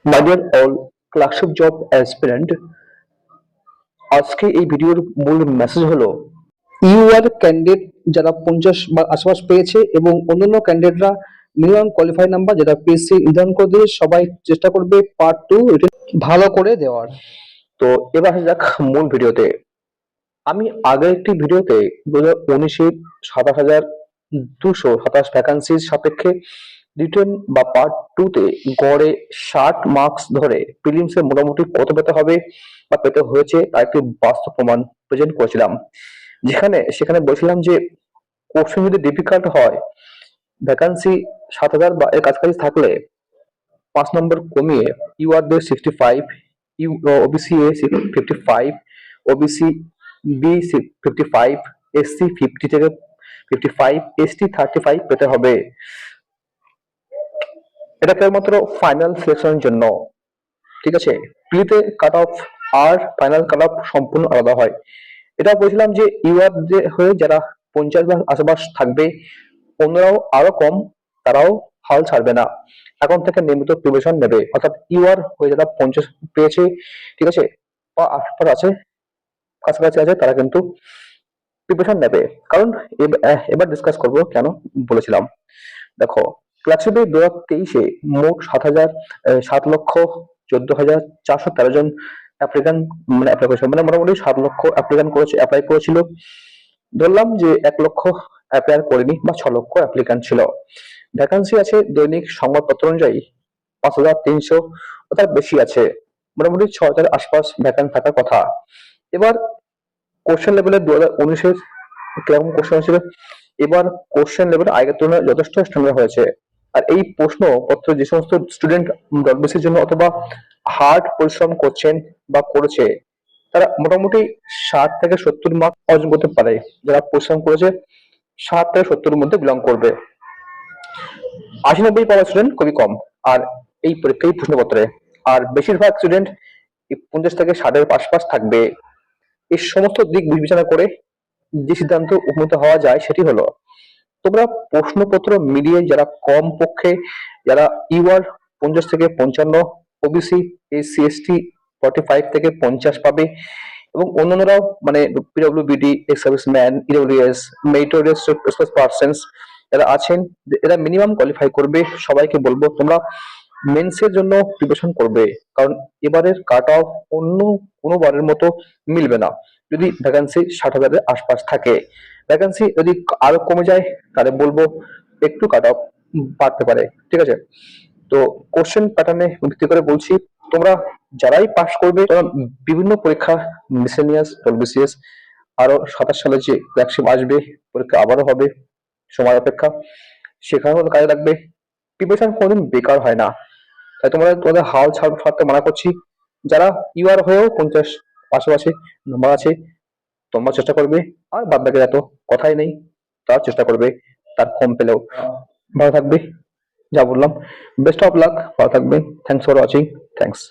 My dear all clerkship job aspirant, আজকে এই ভিডিওর মূল মেসেজ হলো ইউআর ক্যান্ডিডেট যারা 50 বা আশপাশ পেয়েছে এবং অন্যান্য ক্যান্ডিডেটরা মিনিমাম কোয়ালিফাই নাম্বার যেটা পিএসসি নির্ধারণ করে দিয়ে সবাই চেষ্টা করবে পার্ট টু ভালো করে দেওয়ার। তো এবার আসা যাক মূল ভিডিওতে। আমি আগের একটি ভিডিওতে 2019-এর 27,227 ভ্যাকান্সির সাপেক্ষে রিটেন বা পার্ট টু তে গড়ে 60 মার্কস ধরে প্রিলিমসে মোটামুটি কত পেতে হবে বা পেতে হয়েছে তার একটি বাস্তব প্রমাণ প্রেজেন্ট করেছিলাম, সেখানে বলছিলাম যে কোশ্চেন যদি ডিফিকাল্ট হয়, ভ্যাকান্সি 7,000 বা এর কাছাকাছি থাকলে 5 নম্বর কমিয়ে ইউআরদের 65, OBC A 55, OBC B 55, SC 50 থেকে 55, এসটি 35 পেতে হবে। এটা কেবলমাত্র ফাইনাল সিলেকশনের জন্য, ঠিক আছে? প্রিতে কাট অফ আর ফাইনাল কাট অফ সম্পূর্ণ আলাদা হয়। এটা বলছিলাম যে ইউআর যে হয়ে যারা 50 বা আশেপাশ থাকবে, অন্যরাও আরো কম, তারাও হাল ছাড়বে না, এখন থেকে নিয়মিত প্রিপারেশন নেবে। অর্থাৎ ইউআর হয়ে যারা 50 পেয়েছে, ঠিক আছে, বা আশেপাশ আছে, কাছাকাছি আছে, তারা কিন্তু প্রিপারেশন নেবে। কারণ এবার ডিসকাস করব কেন বলেছিলাম। দেখো, ক্লার্কশিপে 2023-এ মোট 7,14,14,413 জন অ্যাপ্লিকান মানে অ্যাপ্লাই করেছে, মানে মোটামুটি 7 লক্ষ অ্যাপ্লিকান করেছে, অ্যাপ্লাই করেছিল। ধরলাম যে 1 লক্ষ অ্যাপ্লাই করেনি বা 6 লক্ষ অ্যাপ্লিকান ছিল। ভ্যাকান্সি আছে দৈনিক সংবাদপত্র অনুযায়ী 5,300, অর্থাৎ বেশি আছে, মোটামুটি 6,000 আশপাশ ভ্যাকান্ট থাকার কথা। এবার কোশ্চেন লেভেলে 2019-এর কিরকম কোশ্চেন ছিল, এবার কোশ্চেন লেভেল আগের তুলনায় যথেষ্ট স্ট্যান্ডার্ড হয়েছে। আর এই প্রশ্নপত্র যে সমস্ত স্টুডেন্ট ডব্লিউবিসির জন্য অথবা হার্ড পরিশ্রম করছেন বা করেছে, তারা মোটামুটি 60 থেকে 70 মার্ক অর্জন করতে পারে। যারা পরিশ্রম করেছে 60 থেকে 70-এর মধ্যে বিলং করবে। 80-90 পাওয়া স্টুডেন্ট খুবই কম আর এই পরীক্ষায় প্রশ্নপত্রে, আর বেশিরভাগ স্টুডেন্ট 50 থেকে 60-এর আশপাশ থাকবে। এই সমস্ত দিক বিবেচনা করে যে সিদ্ধান্ত উপনীত হওয়া যায় সেটি হলো, তোমরা প্রশ্নপত্র মিলিয়ে যারা কম পক্ষে যারা ইউআর 50 থেকে 55, ওবিসি এসসি এসটি 45 থেকে 50 পাবে, এবং অন্যান্যরাও মানে PWBD, ex serviceman, EWS, meritorious persons যারা আছেন, এরা মিনিমাম কোয়ালিফাই করবে। সবাইকে বলবো তোমরা মেন্সের জন্য প্রিপারেশন করবে, কারণ এবারের কাট অফ অন্য কোনো বারের মতো মিলবে না। যদি ভ্যাকান্সি 60,000-এর আশপাশ থাকে, ভ্যাকান্সি যদি আরো কমে যায়, তাহলে বলবো একটু কাট অফ বাড়তে পারে, ঠিক আছে? তো কোশ্চেন প্যাটার্নে ভিত্তি করে বলছি, তোমরা যারাই পাস করবে, তোমরা বিভিন্ন পরীক্ষা, মিসেলিনিয়াস, ডব্লিউবিসিএস, আরো 27 সালে যে ফ্ল্যাগশিপ আসবে, পরীক্ষা আবারও হবে, সময় অপেক্ষা, সেখানেও কাজে লাগবে। প্রিপারেশন কোনোদিন বেকার হয় না, তাই তোমাদের হাল ছাড়তে মানা করছি। যারা ইউআর হয়েও 50 পাশাপাশি নাম্বার আছে, তোমরা চেষ্টা করবে, আর বাদ বাকি এত কথাই নেই, তার চেষ্টা করবে, তার কম পেলেও। ভালো থাকবে, যা বললাম। বেস্ট অফ লাক, ভালো থাকবে। Thanks for watching. থ্যাংকস।